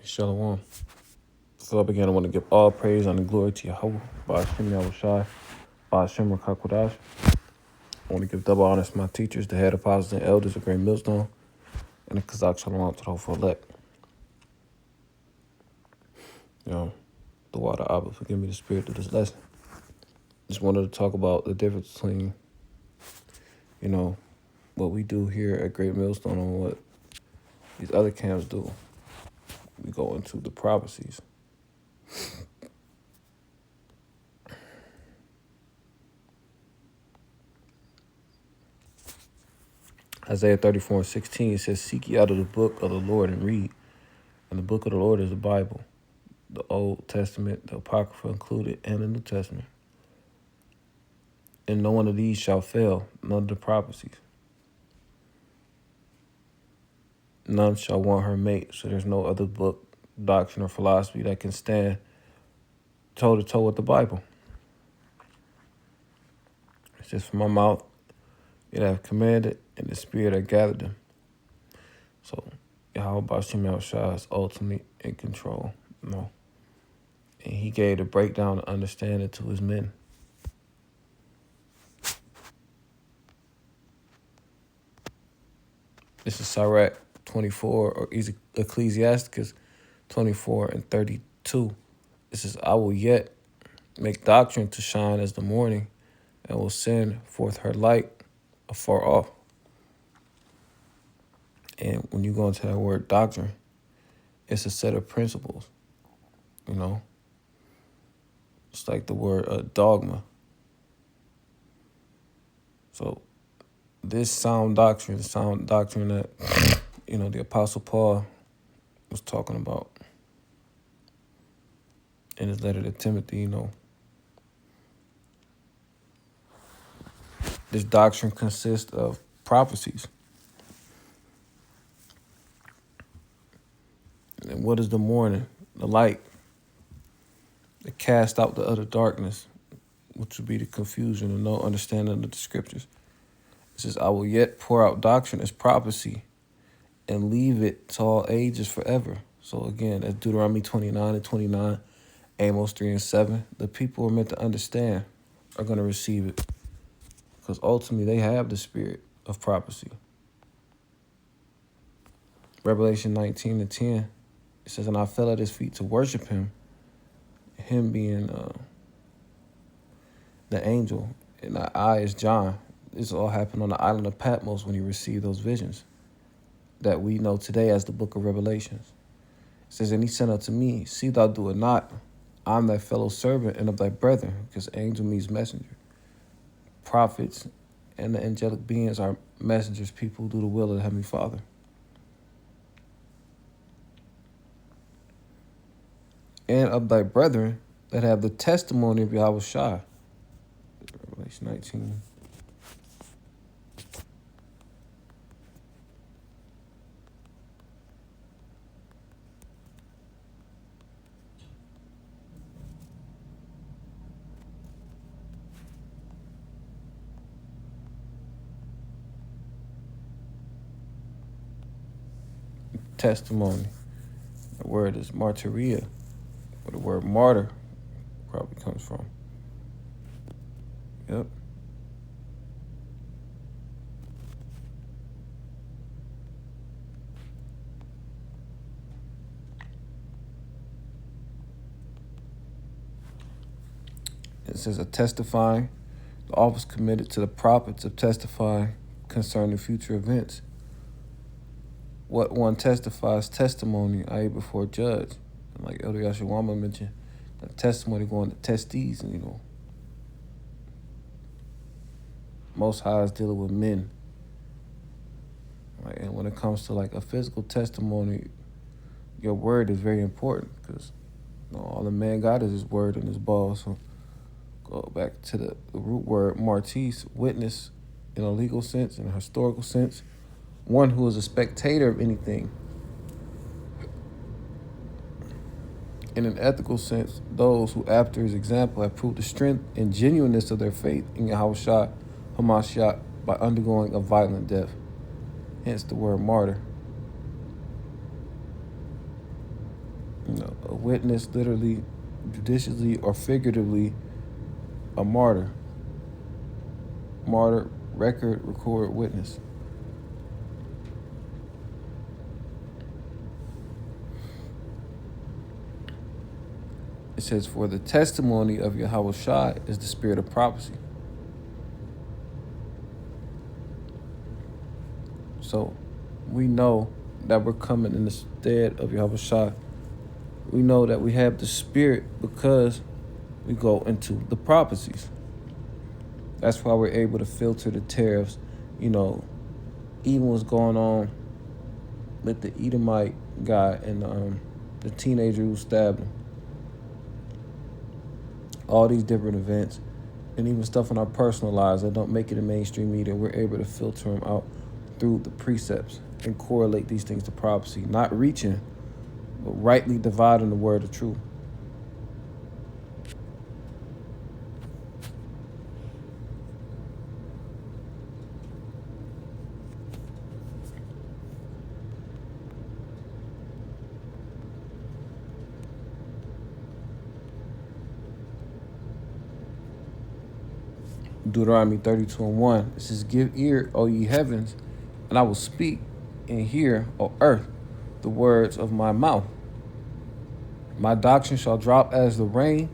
Shalom. Before I begin, I want to give all praise and glory to Yahweh, by Hashem Yahushai, by Hashem Rakakwadash. I want to give double honors to my teachers, the head apostles and elders of Great Millstone, and the Kazakh Shalom to the hopeful elect. The water Abba, forgive me the spirit of this lesson. Just wanted to talk about the difference between, what we do here at Great Millstone and what these other camps do. We go into the prophecies. Isaiah 34:16 says, "Seek ye out of the book of the Lord and read." And the book of the Lord is the Bible, the Old Testament, the Apocrypha included, and the New Testament. And no one of these shall fail, none of the prophecies. None shall want her mate. So there's no other book, doctrine, or philosophy that can stand toe to toe with the Bible. It's just from my mouth, it have commanded, and the Spirit have gathered them. So Yahweh Bashim Yahushua is ultimately in control. And he gave the breakdown and understanding to his men. This is Sirach 24, or Ecclesiasticus 24:32. It says, "I will yet make doctrine to shine as the morning, and will send forth her light afar off." And when you go into that word doctrine, it's a set of principles, It's like the word dogma. So this sound doctrine that, the Apostle Paul was talking about in his letter to Timothy, this doctrine consists of prophecies. And what is the morning? The light that cast out the utter darkness, which would be the confusion and no understanding of the scriptures. It says, "I will yet pour out doctrine as prophecy and leave it to all ages forever." So again, that's Deuteronomy 29:29, Amos 3:7. The people are meant to understand are going to receive it, because ultimately they have the spirit of prophecy. Revelation 19:10, it says, "And I fell at his feet to worship him," him being the angel, and I is John. This all happened on the island of Patmos when he received those visions that we know today as the book of Revelations. It says, "And he said unto me, See thou do it not. I am thy fellow servant and of thy brethren," because angel means messenger. Prophets and the angelic beings are messengers, people who do the will of the Heavenly Father. "And of thy brethren that have the testimony of Yahushua." Revelation 19. Testimony. The word is martyria, where the word martyr probably comes from. Yep. It says, "A testifying, the office committed to the prophets of testifying concerning future events. What one testifies, testimony, i.e. before a judge." And like Elder Yashawama mentioned, the testimony going to testes, and Most High is dealing with men. And when it comes to like a physical testimony, your word is very important, because all the man got is his word and his balls. So go back to the root word martis, witness, in a legal sense, in a historical sense, one who is a spectator of anything. In an ethical sense, those who, after his example, have proved the strength and genuineness of their faith in Yahushua Hamashiach by undergoing a violent death. Hence the word martyr. witness, literally, judiciously, or figuratively, a martyr. Martyr, record, record, witness. It says, for the testimony of Yahweh Shai is the spirit of prophecy. So we know that we're coming in the stead of Yahweh Shai. We know that we have the spirit because we go into the prophecies. That's why we're able to filter the tariffs. You know, even what's going on with the Edomite guy and the teenager who stabbed him. All these different events, and even stuff in our personal lives that don't make it in mainstream media, we're able to filter them out through the precepts and correlate these things to prophecy, not reaching, but rightly dividing the word of truth. Deuteronomy 32:1, it says, give ear, O ye heavens, and I will speak, and hear, O earth, the words of my mouth. My doctrine shall drop as the rain,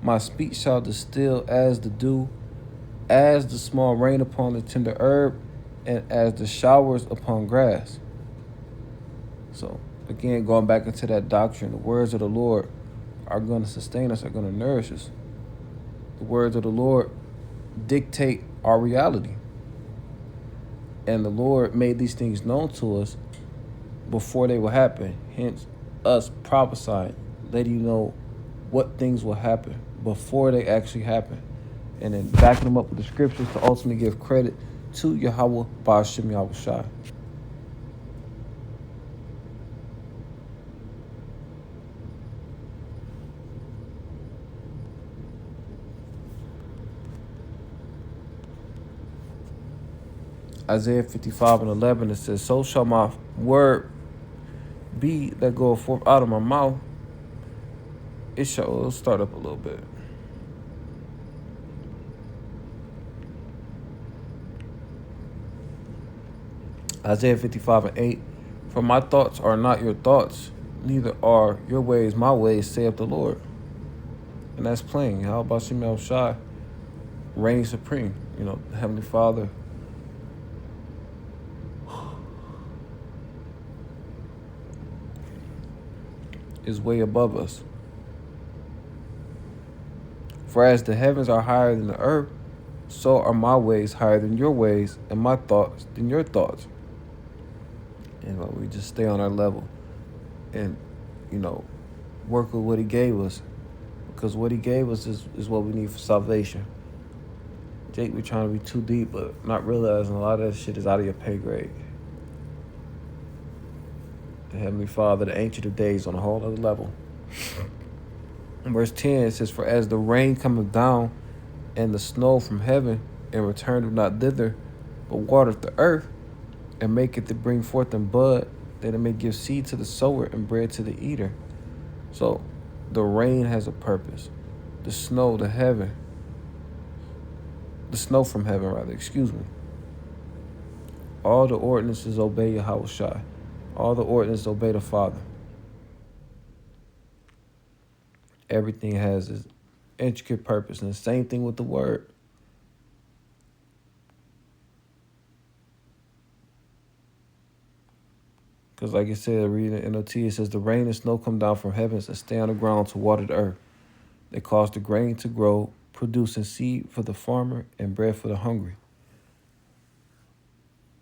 my speech shall distill as the dew, as the small rain upon the tender herb, and as the showers upon grass. So, again, going back into that doctrine, the words of the Lord are going to sustain us, are going to nourish us. The words of the Lord dictate our reality. And the Lord made these things known to us before they will happen. Hence, us prophesying, letting you know what things will happen before they actually happen. And then backing them up with the scriptures to ultimately give credit to Yahweh Ba'ashem Yahweh Shai. Isaiah 55:11, it says, so shall my word be that goeth forth out of my mouth. It'll start up a little bit. Isaiah 55:8, for my thoughts are not your thoughts, neither are your ways my ways, saith the Lord. And that's plain. How about Shemel Shai reigns supreme? You know, the Heavenly Father is way above us. For as the heavens are higher than the earth, so are my ways higher than your ways, and my thoughts than your thoughts. And we just stay on our level and, you know, work with what he gave us. Because what he gave us is what we need for salvation. Jake, we're trying to be too deep, but not realizing a lot of that shit is out of your pay grade. The Heavenly Father, the Ancient of Days, on a whole other level. In verse 10, it says, for as the rain cometh down and the snow from heaven, and returneth not thither, but watereth the earth, and maketh it bring forth and bud, that it may give seed to the sower and bread to the eater. So the rain has a purpose. The snow, the snow from heaven, rather, excuse me. All the ordinances obey Yahweh Shai. All the ordinances obey the Father. Everything has its intricate purpose. And the same thing with the word. Because like it said, reading the NOT, it says, the rain and snow come down from heavens and stay on the ground to water the earth. They cause the grain to grow, producing seed for the farmer and bread for the hungry.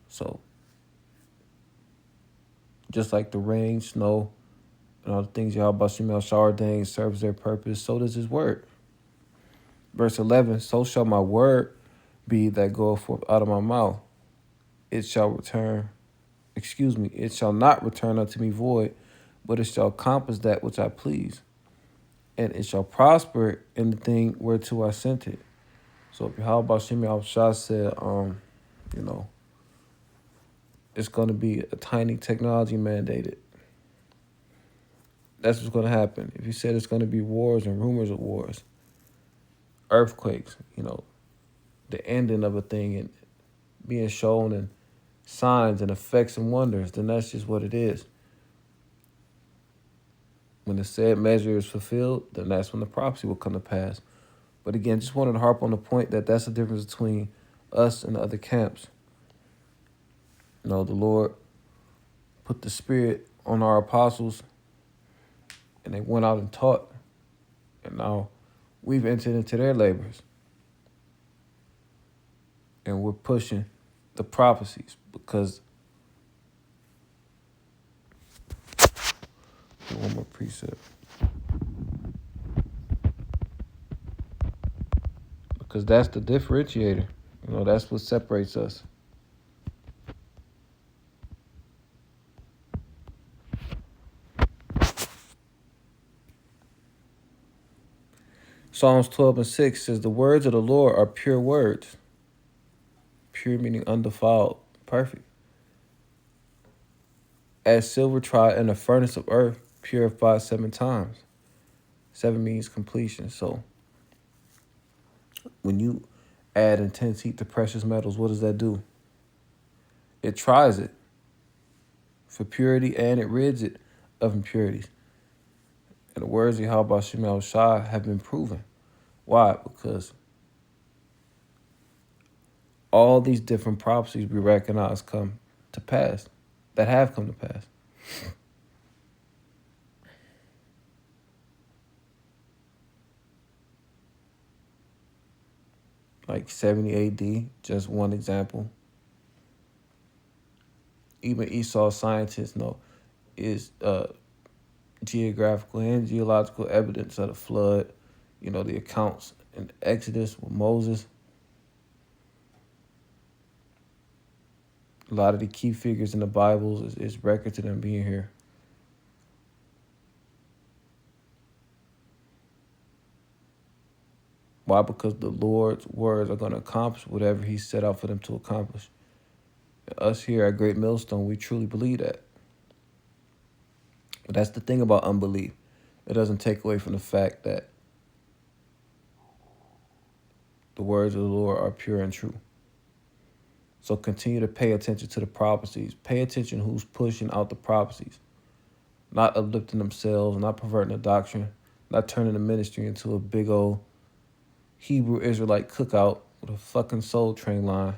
So, just like the rain, snow, and all the things Yahweh Shemel Shai ordained serves their purpose, so does his word. Verse 11, so shall my word be that goeth forth out of my mouth. It shall not return unto me void, but it shall accomplish that which I please. And it shall prosper in the thing whereto I sent it. So if Yahweh Shemel Shai said, you know, it's going to be a tiny technology mandated. That's what's going to happen. If you said it's going to be wars and rumors of wars, earthquakes, the ending of a thing and being shown and signs and effects and wonders, then that's just what it is. When the said measure is fulfilled, then that's when the prophecy will come to pass. But again, just wanted to harp on the point that that's the difference between us and the other camps. The Lord put the Spirit on our apostles, and they went out and taught. And now we've entered into their labors, and we're pushing the prophecies because one more precept. Because that's the differentiator. That's what separates us. Psalms 12:6 says, the words of the Lord are pure words. Pure meaning undefiled, perfect. As silver tried in a furnace of earth, purified 7 times. 7 means completion. So when you add intense heat to precious metals, what does that do? It tries it for purity and it rids it of impurities. And the words of Yahweh Shem Shai have been proven. Why? Because all these different prophecies we recognize come to pass, that have come to pass. Like 70 AD, just one example. Even Esau's scientists know is geographical and geological evidence of the flood. The accounts in Exodus with Moses. A lot of the key figures in the Bible is record to them being here. Why? Because the Lord's words are going to accomplish whatever he set out for them to accomplish. Us here at Great Millstone, we truly believe that. But that's the thing about unbelief. It doesn't take away from the fact that the words of the Lord are pure and true. So continue to pay attention to the prophecies. Pay attention who's pushing out the prophecies. Not uplifting themselves, not perverting the doctrine, not turning the ministry into a big old Hebrew Israelite cookout with a fucking Soul Train line.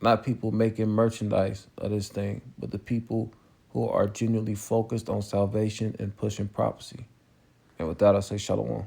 Not people making merchandise of this thing, but the people who are genuinely focused on salvation and pushing prophecy. And with that, I say shalom.